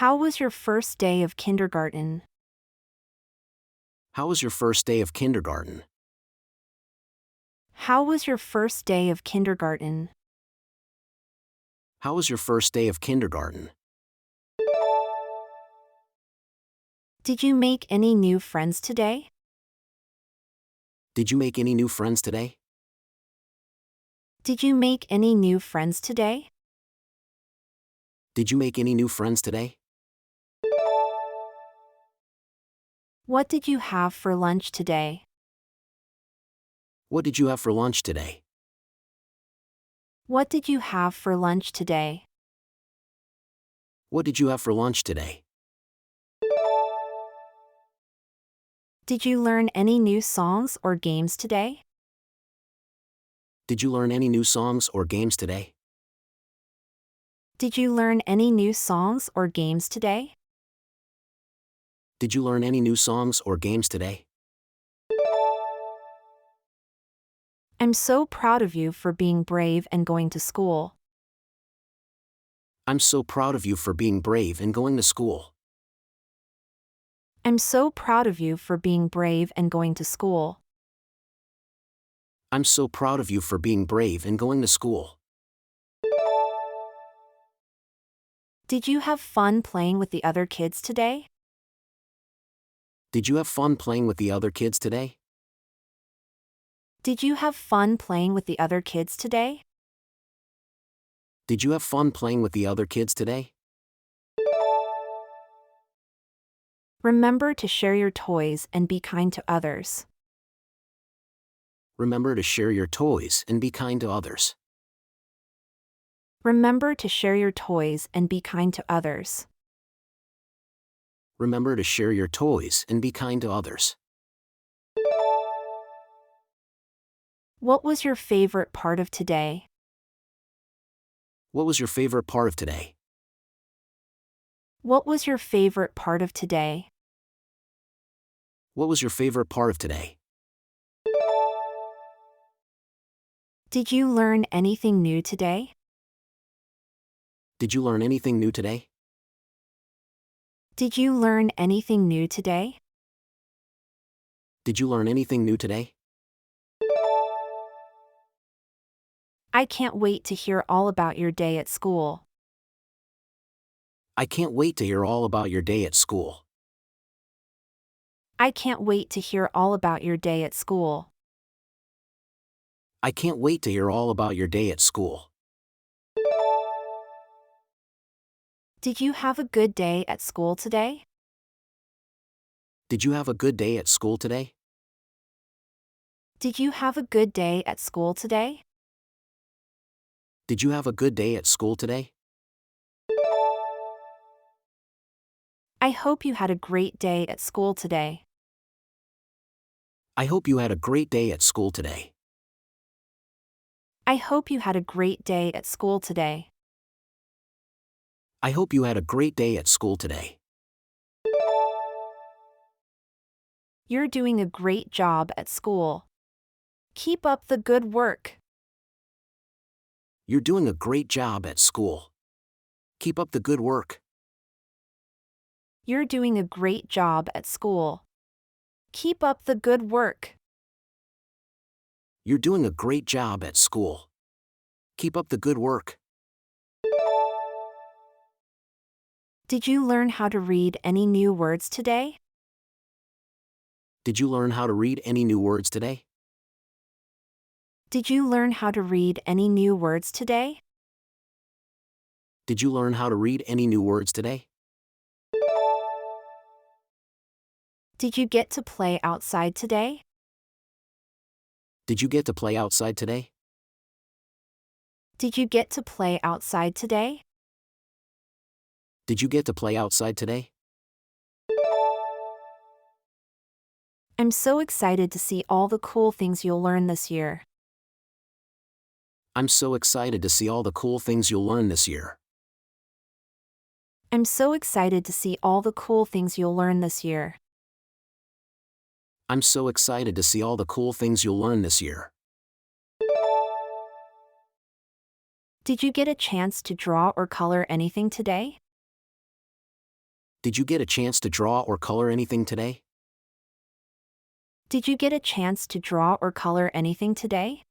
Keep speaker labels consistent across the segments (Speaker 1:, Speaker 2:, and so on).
Speaker 1: How was your first day of kindergarten?
Speaker 2: How was your first day of kindergarten?
Speaker 1: How was your first day of kindergarten?
Speaker 2: How was your first day of kindergarten?
Speaker 1: Did you make any new friends today?
Speaker 2: Did you make any new friends today?
Speaker 1: Did you make any new friends today?
Speaker 2: Did you make any new friends today?
Speaker 1: What did you have for lunch today?
Speaker 2: What did you have for lunch today?
Speaker 1: What did you have for lunch today?
Speaker 2: What did you have for lunch today?
Speaker 1: Did you learn any new songs or games today?
Speaker 2: Did you learn any new songs or games today?
Speaker 1: Did you learn any new songs or games today?
Speaker 2: Did you learn any new songs or games today?
Speaker 1: I'm so proud of you for being brave and going to school.
Speaker 2: I'm so proud of you for being brave and going to school.
Speaker 1: I'm so proud of you for being brave and going to school.
Speaker 2: I'm so proud of you for being brave and going to school.
Speaker 1: Did you have fun playing with the other kids today?
Speaker 2: Did you have fun playing with the other kids today?
Speaker 1: Did you have fun playing with the other kids today?
Speaker 2: Did you have fun playing with the other kids today?
Speaker 1: Remember to share your toys and be kind to others.
Speaker 2: Remember to share your toys and be kind to others.
Speaker 1: Remember to share your toys and be kind to others.
Speaker 2: Remember to share your toys and be kind to others.
Speaker 1: What was your favorite part of today?
Speaker 2: What was your favorite part of today?
Speaker 1: What was your favorite part of today?
Speaker 2: What was your favorite part of today?
Speaker 1: Did you learn anything new today?
Speaker 2: Did you learn anything new today?
Speaker 1: Did you learn anything new today?
Speaker 2: Did you learn anything new today?
Speaker 1: I can't wait to hear all about your day at school.
Speaker 2: I can't wait to hear all about your day at school.
Speaker 1: I can't wait to hear all about your day at school.
Speaker 2: I can't wait to hear all about your day at school.
Speaker 1: Did you have a good day at school today?
Speaker 2: Did you have a good day at school today?
Speaker 1: Did you have a good day at school today?
Speaker 2: Did you have a good day at school today?
Speaker 1: I hope you had a great day at school today.
Speaker 2: I hope you had a great day at school today.
Speaker 1: I hope you had a great day at school today.
Speaker 2: I hope you had a great day at school today.
Speaker 1: You're doing a great job at school. Keep up the good work.
Speaker 2: You're doing a great job at school. Keep up the good work.
Speaker 1: You're doing a great job at school. Keep up the good work.
Speaker 2: You're doing a great job at school. Keep up the good work.
Speaker 1: Did you learn how to read any new words today?
Speaker 2: Did you learn how to read any new words today?
Speaker 1: Did you learn how to read any new words today?
Speaker 2: Did you learn how to read any new words today?
Speaker 1: Did you get to play outside today?
Speaker 2: Did you get to play outside today?
Speaker 1: Did you get to play outside today?
Speaker 2: Did you get to play outside today?
Speaker 1: I'm so excited to see all the cool things you'll learn this year.
Speaker 2: I'm so excited to see all the cool things you'll learn this year.
Speaker 1: I'm so excited to see all the cool things you'll learn this year.
Speaker 2: I'm so excited to see all the cool things you'll learn this year.
Speaker 1: Did you get a chance to draw or color anything today?
Speaker 2: Did you get a chance to draw or color anything today?
Speaker 1: Did you get a chance to draw or color anything today?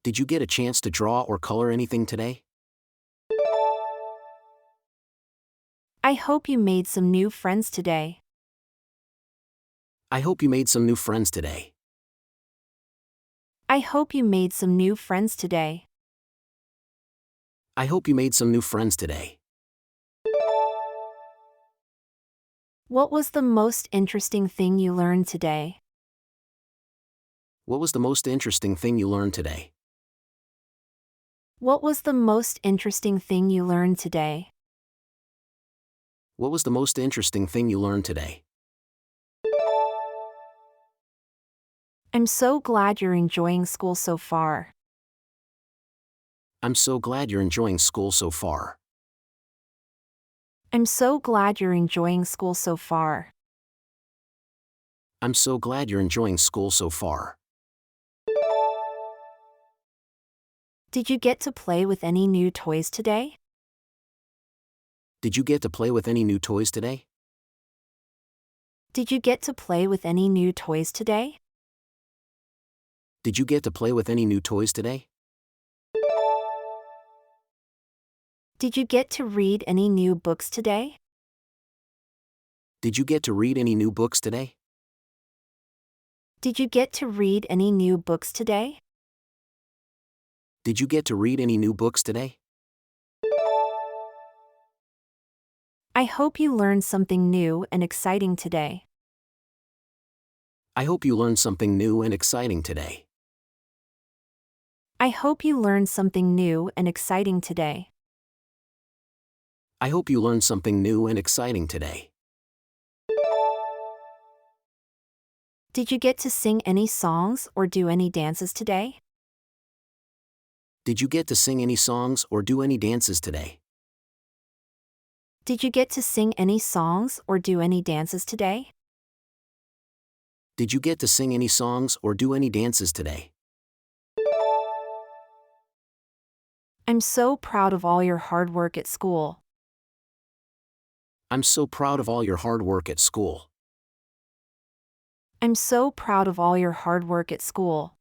Speaker 2: Did you get a chance to draw or color anything today?
Speaker 1: I hope you made some new friends today.
Speaker 2: I hope you made some new friends today.
Speaker 1: I hope you made some new friends today.
Speaker 2: I hope you made some new friends today.
Speaker 1: What was the most interesting thing you learned today?
Speaker 2: What was the most interesting thing you learned today?
Speaker 1: What was the most interesting thing you learned today?
Speaker 2: What was the most interesting thing you learned today?
Speaker 1: I'm so glad you're enjoying school so far.
Speaker 2: I'm so glad you're enjoying school so far.
Speaker 1: I'm so glad you're enjoying school so far.
Speaker 2: I'm so glad you're enjoying school so far.
Speaker 1: Did you get to play with any new toys today?
Speaker 2: Did you get to play with any new toys today?
Speaker 1: Did you get to play with any new toys today?
Speaker 2: Did you get to play with any new toys today?
Speaker 1: Did you get to read any new books today?
Speaker 2: Did you get to read any new books today?
Speaker 1: Did you get to read any new books today?
Speaker 2: Did you get to read any new books today?
Speaker 1: I hope you learned something new and exciting today.
Speaker 2: I hope you learned something new and exciting today.
Speaker 1: I hope you learned something new and exciting today.
Speaker 2: I hope you learned something new and exciting today.
Speaker 1: Did you get to sing any songs or do any dances today?
Speaker 2: Did you get to sing any songs or do any dances today?
Speaker 1: Did you get to sing any songs or do any dances today?
Speaker 2: Did you get to sing any songs or do any dances today?
Speaker 1: I'm so proud of all your hard work at school.
Speaker 2: I'm so proud of all your hard work at school.
Speaker 1: I'm so proud of all your hard work at school.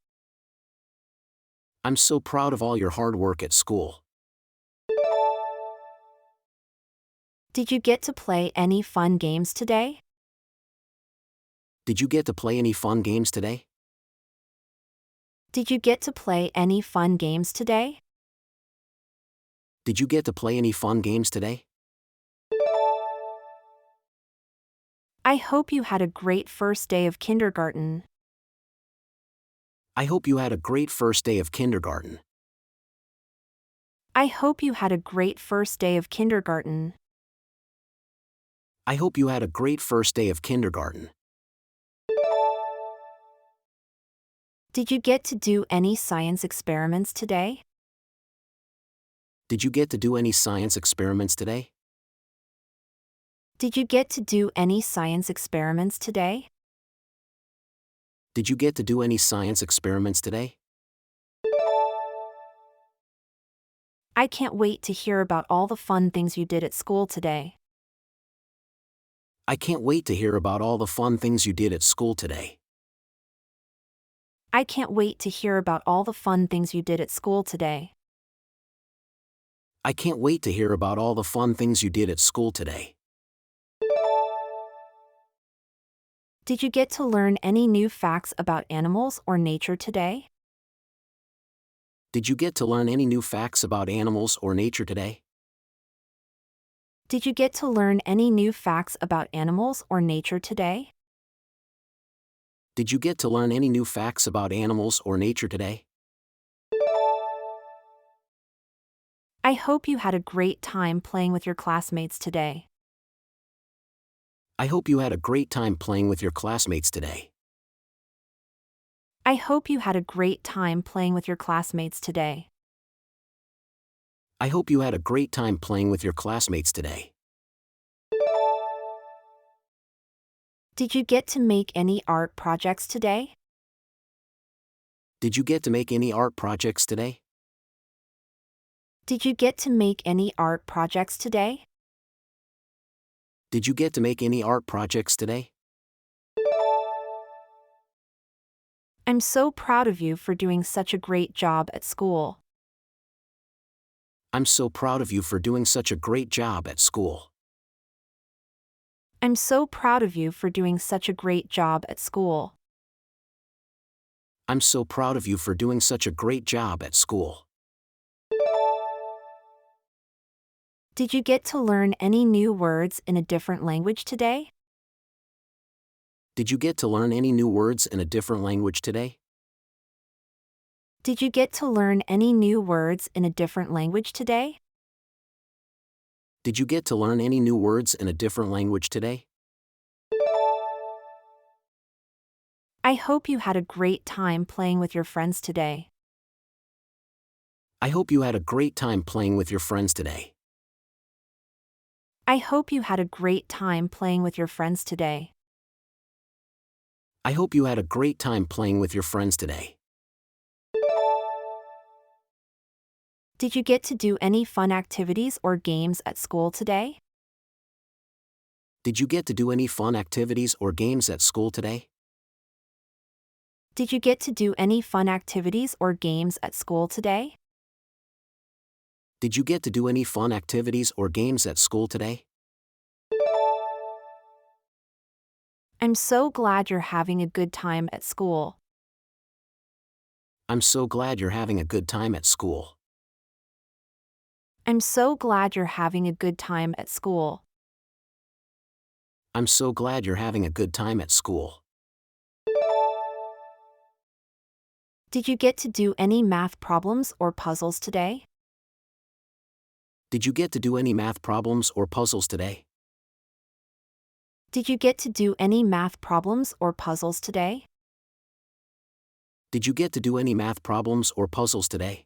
Speaker 2: I'm so proud of all your hard work at school.
Speaker 1: Did you get to play any fun games today?
Speaker 2: Did you get to play any fun games today?
Speaker 1: Did you get to play any fun games today?
Speaker 2: Did you get to play any fun games today?
Speaker 1: I hope you had a great first day of kindergarten.
Speaker 2: I hope you had a great first day of kindergarten.
Speaker 1: I hope you had a great first day of kindergarten.
Speaker 2: I hope you had a great first day of kindergarten.
Speaker 1: Did you get to do any science experiments today?
Speaker 2: Did you get to do any science experiments today?
Speaker 1: Did you get to do any science experiments today?
Speaker 2: Did you get to do any science experiments today?
Speaker 1: I can't wait to hear about all the fun things you did at school today.
Speaker 2: I can't wait to hear about all the fun things you did at school today.
Speaker 1: I can't wait to hear about all the fun things you did at school today.
Speaker 2: I can't wait to hear about all the fun things you did at school today.
Speaker 1: Did you get to learn any new facts about animals or nature today?
Speaker 2: Did you get to learn any new facts about animals or nature today?
Speaker 1: Did you get to learn any new facts about animals or nature today?
Speaker 2: Did you get to learn any new facts about animals or nature today?
Speaker 1: I hope you had a great time playing with your classmates today.
Speaker 2: I hope you had a great time playing with your classmates today.
Speaker 1: I hope you had a great time playing with your classmates today.
Speaker 2: I hope you had a great time playing with your classmates today.
Speaker 1: Did you get to make any art projects today?
Speaker 2: Did you get to make any art projects today?
Speaker 1: Did you get to make any art projects today?
Speaker 2: Did you get to make any art projects today?
Speaker 1: I'm so proud of you for doing such a great job at school.
Speaker 2: I'm so proud of you for doing such a great job at school.
Speaker 1: I'm so proud of you for doing such a great job at school.
Speaker 2: I'm so proud of you for doing such a great job at school.
Speaker 1: Did you get to learn any new words in a different language today?
Speaker 2: Did you get to learn any new words in a different language today?
Speaker 1: Did you get to learn any new words in a different language today?
Speaker 2: Did you get to learn any new words in a different language today?
Speaker 1: I hope you had a great time playing with your friends today.
Speaker 2: I hope you had a great time playing with your friends today.
Speaker 1: I hope you had a great time playing with your friends today.
Speaker 2: I hope you had a great time playing with your friends today.
Speaker 1: Did you get to do any fun activities or games at school today?
Speaker 2: Did you get to do any fun activities or games at school today?
Speaker 1: Did you get to do any fun activities or games at school today?
Speaker 2: Did you get to do any fun activities or games at school today?
Speaker 1: I'm so glad you're having a good time at school.
Speaker 2: I'm so glad you're having a good time at school.
Speaker 1: I'm so glad you're having a good time at school.
Speaker 2: I'm so glad you're having a good time at school.
Speaker 1: Did you get to do any math problems or puzzles today?
Speaker 2: Did you get to do any math problems or puzzles today?
Speaker 1: Did you get to do any math problems or puzzles today?
Speaker 2: Did you get to do any math problems or puzzles today?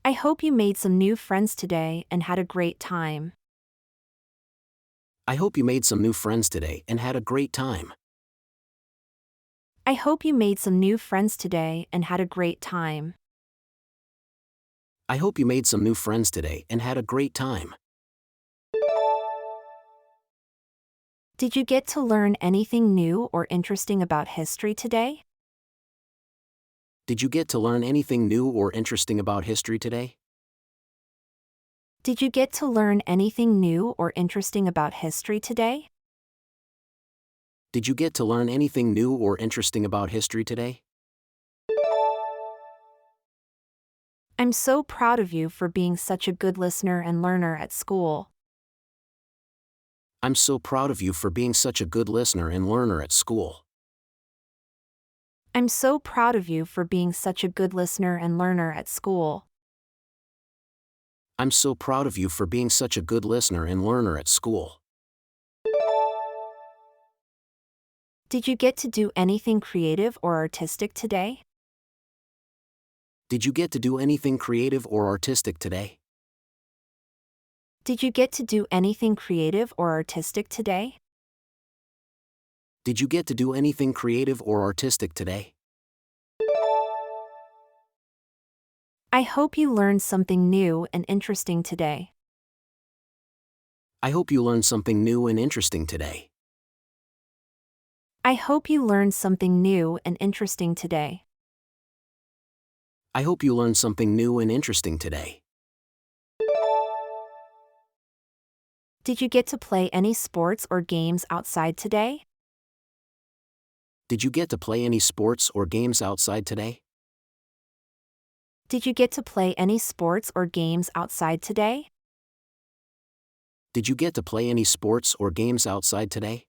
Speaker 1: I hope you made some new friends today and had a great time.
Speaker 2: I hope you made some new friends today and had a great time.
Speaker 1: I hope you made some new friends today and had a great time.
Speaker 2: I hope you made some new friends today and had a great time.
Speaker 1: Did you get to learn anything new or interesting about history today?
Speaker 2: Did you get to learn anything new or interesting about history today?
Speaker 1: Did you get to learn anything new or interesting about history today?
Speaker 2: Did you get to learn anything new or interesting about history today?
Speaker 1: I'm so proud of you for being such a good listener and learner at school.
Speaker 2: I'm so proud of you for being such a good listener and learner at school.
Speaker 1: I'm so proud of you for being such a good listener and learner at school.
Speaker 2: I'm so proud of you for being such a good listener and learner at school.
Speaker 1: Did you get to do anything creative or artistic today?
Speaker 2: Did you get to do anything creative or artistic today?
Speaker 1: Did you get to do anything creative or artistic today?
Speaker 2: Did you get to do anything creative or artistic today?
Speaker 1: I hope you learned something new and interesting today.
Speaker 2: I hope you learned something new and interesting today.
Speaker 1: I hope you learned something new and interesting today.
Speaker 2: I hope you learned something new and interesting today.
Speaker 1: Did you get to play any sports or games outside today?
Speaker 2: Did you get to play any sports or games outside today?
Speaker 1: Did you get to play any sports or games outside today?
Speaker 2: Did you get to play any sports or games outside today?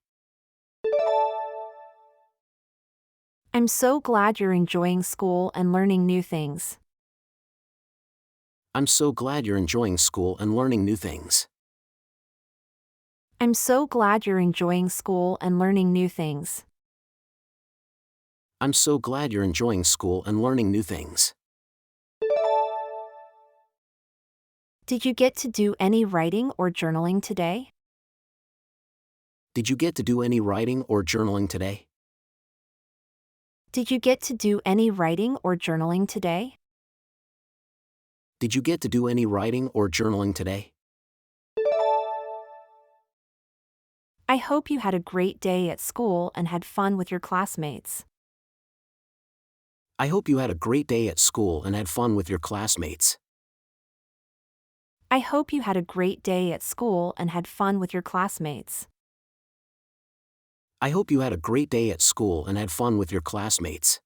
Speaker 1: I'm so glad you're enjoying school and learning new things.
Speaker 2: I'm so glad you're enjoying school and learning new things.
Speaker 1: I'm so glad you're enjoying school and learning new things.
Speaker 2: I'm so glad you're enjoying school and learning new things.
Speaker 1: Did you get to do any writing or journaling today?
Speaker 2: Did you get to do any writing or journaling today?
Speaker 1: Did you get to do any writing or journaling today?
Speaker 2: Did you get to do any writing or journaling today?
Speaker 1: I hope you had a great day at school and had fun with your classmates.
Speaker 2: I hope you had a great day at school and had fun with your classmates.
Speaker 1: I hope you had a great day at school and had fun with your classmates.
Speaker 2: I hope you had a great day at school and had fun with your classmates.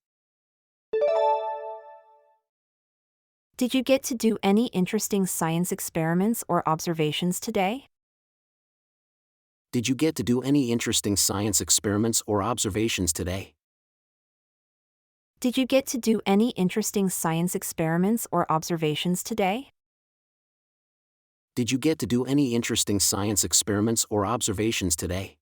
Speaker 1: Did you get to do any interesting science experiments or observations today?
Speaker 2: Did you get to do any interesting science experiments or observations today?
Speaker 1: Did you get to do any interesting science experiments or observations today?
Speaker 2: Did you get to do any interesting science experiments or observations today?